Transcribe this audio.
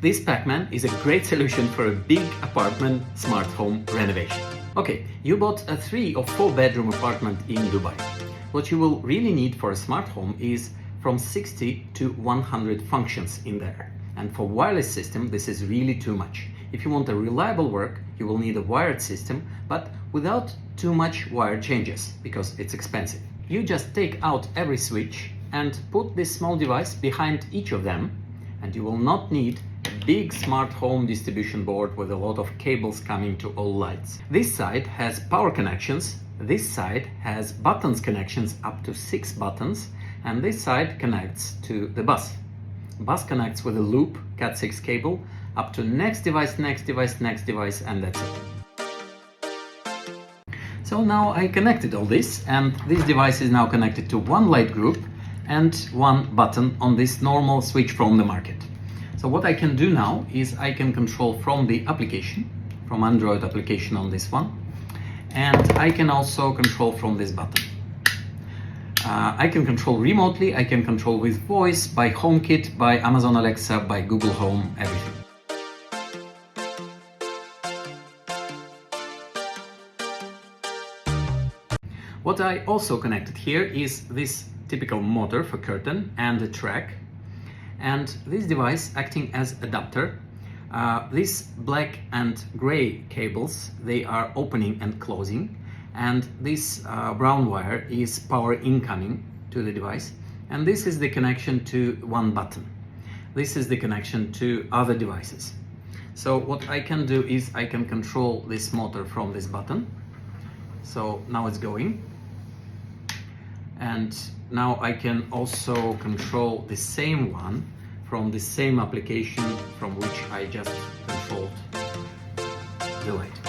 This Pac-Man is a great solution for a big apartment smart home renovation. Okay, you bought a 3 or 4 bedroom apartment in Dubai. What you will really need for a smart home is from 60 to 100 functions in there. And for wireless system, this is really too much. If you want a reliable work, you will need a wired system, but without too much wire changes, because it's expensive. You just take out every switch and put this small device behind each of them, and you will not need a big smart home distribution board with a lot of cables coming to all lights. This side has power connections, this side has buttons connections, up to 6 buttons, and this side connects to the bus. Bus connects with a loop Cat6 cable up to next device, next device, next device, and that's it. So now I connected all this, and this device is now connected to one light group and one button on this normal switch from the market. So what I can do now is I can control from the application, from Android application on this one, and I can also control from this button. I can control remotely, I can control with voice, by HomeKit, by Amazon Alexa, by Google Home, everything. What I also connected here is this typical motor for curtain and a track, and this device acting as adapter. These black and gray cables, they are opening and closing, and this brown wire is power incoming to the device, and this is the connection to one button. This is the connection to other devices. So what I can do is I can control this motor from this button. So now it's going. And now I can also control the same one from the same application from which I just controlled the light.